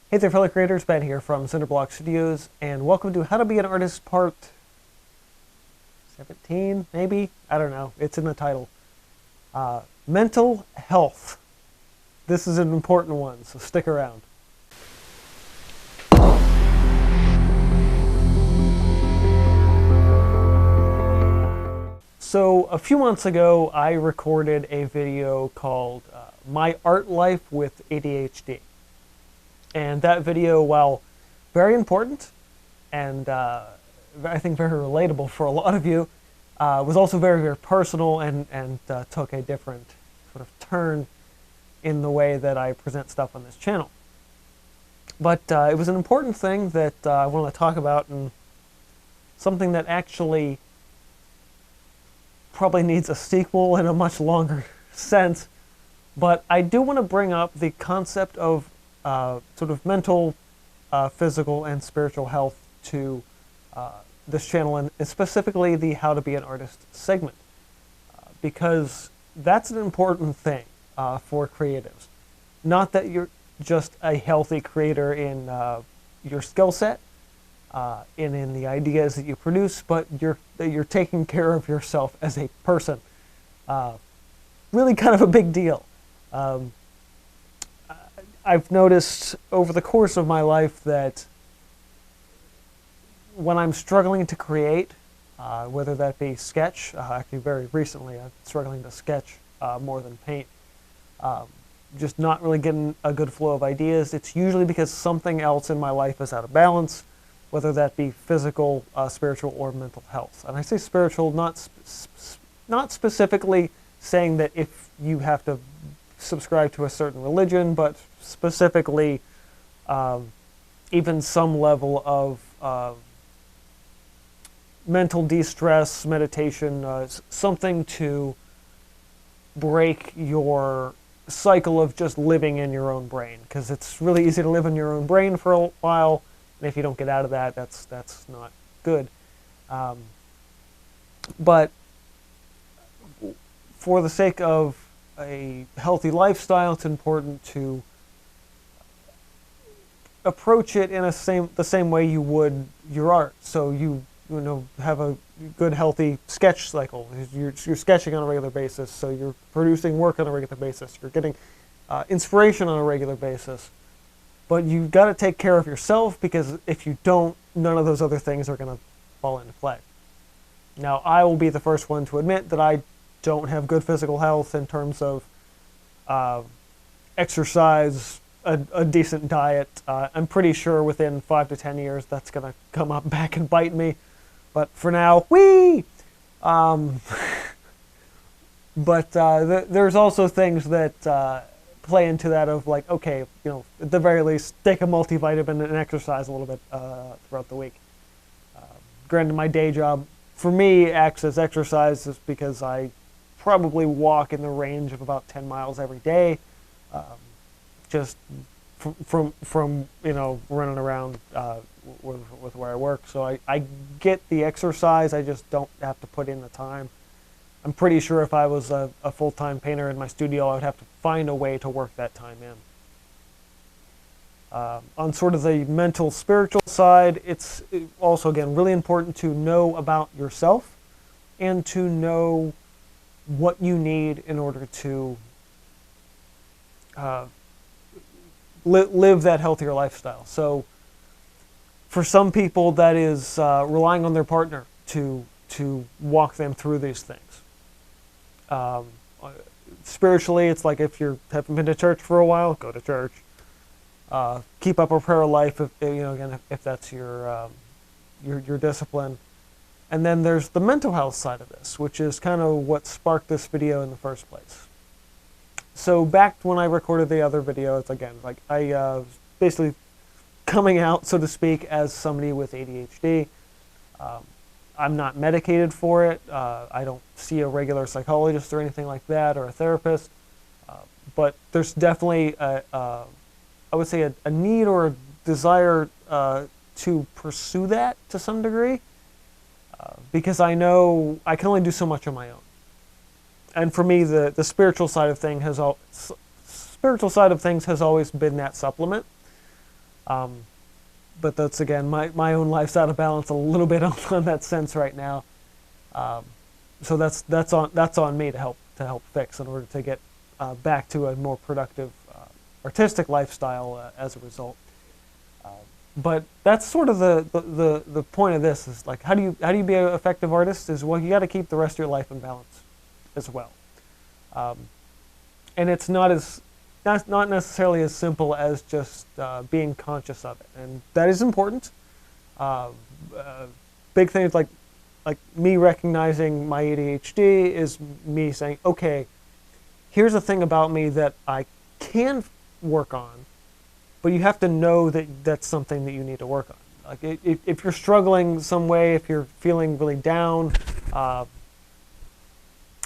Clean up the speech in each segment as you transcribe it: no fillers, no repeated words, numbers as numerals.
Hey there fellow creators, Ben here from Cinder Studios, and welcome to How to Be an Artist Part 17, maybe? I don't know, it's in the title. Mental health. This is an important one, so stick around. So a few months ago, I recorded a video called My Art Life with ADHD. And that video, while very important and I think very relatable for a lot of you, was also very, very personal and took a different sort of turn in the way that I present stuff on this channel. But it was an important thing that I wanted to talk about, and something that actually probably needs a sequel in a much longer sense. But I do want to bring up the concept of sort of mental, physical, and spiritual health to this channel, and specifically the How to Be an Artist segment, because that's an important thing for creatives. Not that you're just a healthy creator in your skill set, and in the ideas that you produce, but that you're taking care of yourself as a person. Really kind of a big deal. I've noticed over the course of my life that when I'm struggling to create, whether that be sketch, actually very recently I'm struggling to sketch more than paint, just not really getting a good flow of ideas, it's usually because something else in my life is out of balance, whether that be physical, spiritual, or mental health. And I say spiritual, not specifically saying that if you have to subscribe to a certain religion, but specifically even some level of mental de-stress, meditation, something to break your cycle of just living in your own brain, because it's really easy to live in your own brain for a while, and if you don't get out of that, that's not good. But for the sake of a healthy lifestyle, it's important to approach it in the same way you would your art. So you have a good healthy sketch cycle. You're sketching on a regular basis, so you're producing work on a regular basis. You're getting inspiration on a regular basis. But you've got to take care of yourself, because if you don't, none of those other things are going to fall into play. Now, I will be the first one to admit that I don't have good physical health in terms of exercise, a decent diet. I'm pretty sure within 5 to 10 years that's going to come up back and bite me. But for now, whee! But there's also things that play into that of like, okay, at the very least, take a multivitamin and exercise a little bit throughout the week. Granted, my day job, for me, acts as exercise just because I probably walk in the range of about 10 miles every day, just from running around with where I work. So I get the exercise, I just don't have to put in the time. I'm pretty sure if I was a full-time painter in my studio, I would have to find a way to work that time in. On sort of the mental, spiritual side, it's also, again, really important to know about yourself and to know what you need in order to live that healthier lifestyle. So for some people, that is relying on their partner to walk them through these things. Spiritually, it's like if you haven't been to church for a while, go to church. Keep up a prayer life, if that's your discipline. And then there's the mental health side of this, which is kind of what sparked this video in the first place. So back when I recorded the other video, it's again, like I basically coming out, so to speak, as somebody with ADHD. I'm not medicated for it. I don't see a regular psychologist or anything like that, or a therapist. But there's definitely, I would say, a need or a desire to pursue that to some degree. Because I know I can only do so much on my own. And for me, the spiritual side of things has always been that supplement. But that's, again, my own life's out of balance a little bit on that sense right now. So that's on me to help fix in order to get back to a more productive artistic lifestyle as a result. But that's sort of the point of this, is like, how do you be an effective artist? Is, well, you got to keep the rest of your life in balance as well. And it's not necessarily as simple as just being conscious of it, and that is important. Big things like me recognizing my ADHD is me saying, okay, here's a thing about me that I can work on, but you have to know that that's something that you need to work on. Like, if you're struggling some way, if you're feeling really down,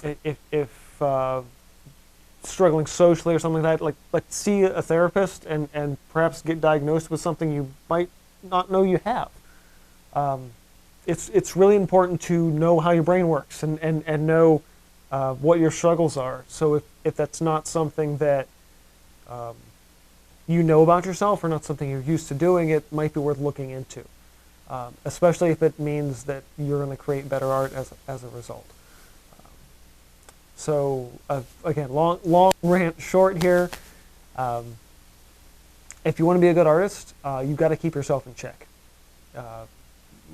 if struggling socially or something like that, like see a therapist and perhaps get diagnosed with something you might not know you have. It's really important to know how your brain works and know what your struggles are. So if that's not something that you know about yourself, or not something you're used to doing, it might be worth looking into, especially if it means that you're going to create better art as a result. So again, long rant short here. If you want to be a good artist, you've got to keep yourself in check.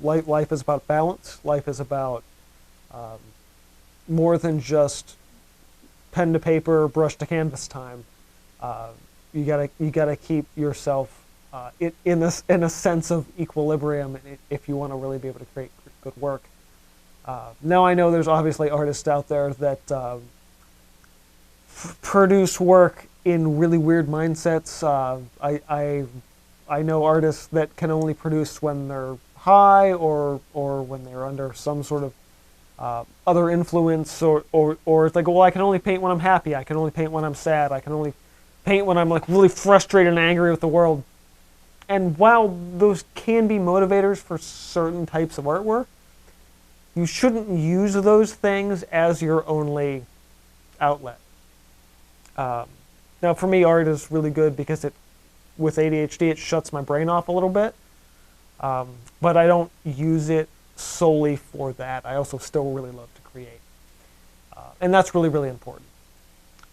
Life is about balance. Life is about more than just pen to paper, brush to canvas time. You gotta keep yourself in a sense of equilibrium if you want to really be able to create good work. Now, I know there's obviously artists out there that produce work in really weird mindsets. I know artists that can only produce when they're high or when they're under some sort of other influence, or it's like, well, I can only paint when I'm happy. I can only paint when I'm sad. I can only paint when I'm like really frustrated and angry with the world. And while those can be motivators for certain types of artwork, you shouldn't use those things as your only outlet. Now, for me, art is really good because with ADHD, it shuts my brain off a little bit. But I don't use it solely for that. I also still really love to create. And that's really, really important.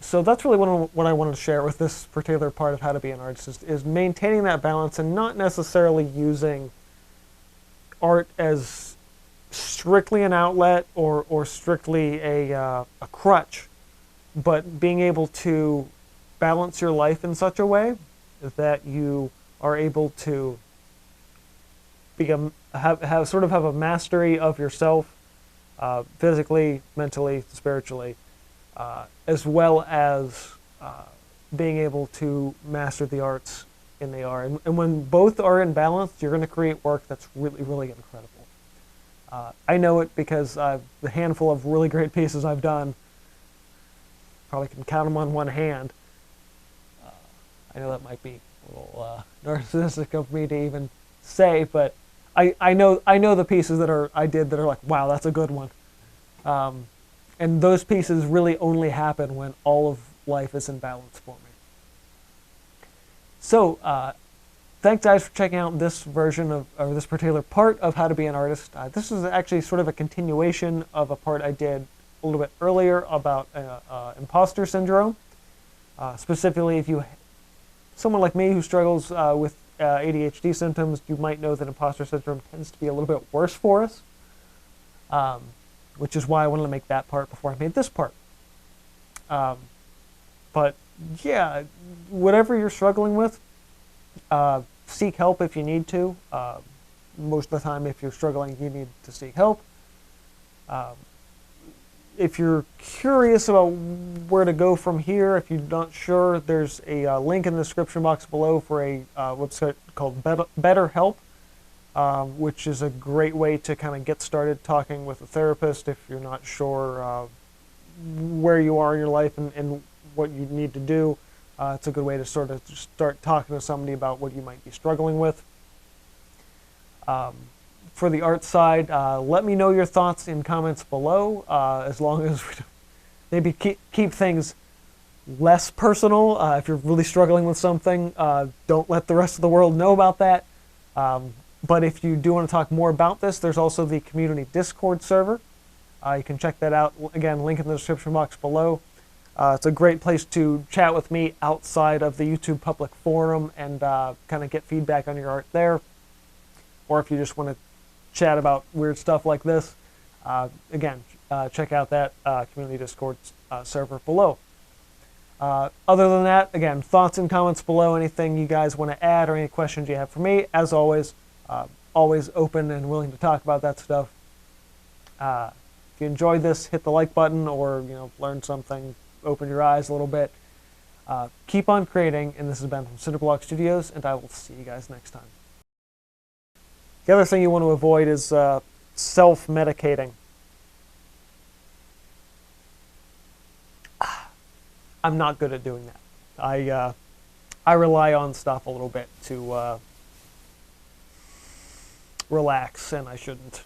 So that's really what I wanted to share with this particular part of how to be an artist, is maintaining that balance and not necessarily using art as strictly an outlet or strictly a crutch, but being able to balance your life in such a way that you are able to have a mastery of yourself, physically, mentally, spiritually, as well as being able to master the arts in the art. And when both are in balance, you're going to create work that's really, really incredible. I know it because the handful of really great pieces I've done, probably can count them on one hand. I know that might be a little narcissistic of me to even say, but I know the pieces that I did that are like, wow, that's a good one. And those pieces really only happen when all of life is in balance for me. So, thanks guys for checking out this version or this particular part of How to Be an Artist. This is actually sort of a continuation of a part I did a little bit earlier about imposter syndrome. Specifically, if someone like me who struggles with ADHD symptoms, you might know that imposter syndrome tends to be a little bit worse for us, which is why I wanted to make that part before I made this part. But yeah, whatever you're struggling with, seek help if you need to. Most of the time, if you're struggling, you need to seek help. If you're curious about where to go from here, if you're not sure, there's a link in the description box below for a website called BetterHelp, which is a great way to kind of get started talking with a therapist if you're not sure where you are in your life and what you need to do. It's a good way to sort of start talking to somebody about what you might be struggling with. For the art side, let me know your thoughts in comments below, as long as we maybe keep things less personal. If you're really struggling with something, don't let the rest of the world know about that. But if you do want to talk more about this, there's also the community Discord server. You can check that out. Again, link in the description box below. It's a great place to chat with me outside of the YouTube public forum and kind of get feedback on your art there. Or if you just want to chat about weird stuff like this, again, check out that community Discord server below. Other than that, again, thoughts and comments below, anything you guys want to add or any questions you have for me, as always open and willing to talk about that stuff. If you enjoyed this, hit the like button, or learn something, open your eyes a little bit. Keep on creating, and this has been from Cinder Studios, and I will see you guys next time. The other thing you want to avoid is self-medicating. I'm not good at doing that. I rely on stuff a little bit to relax, and I shouldn't.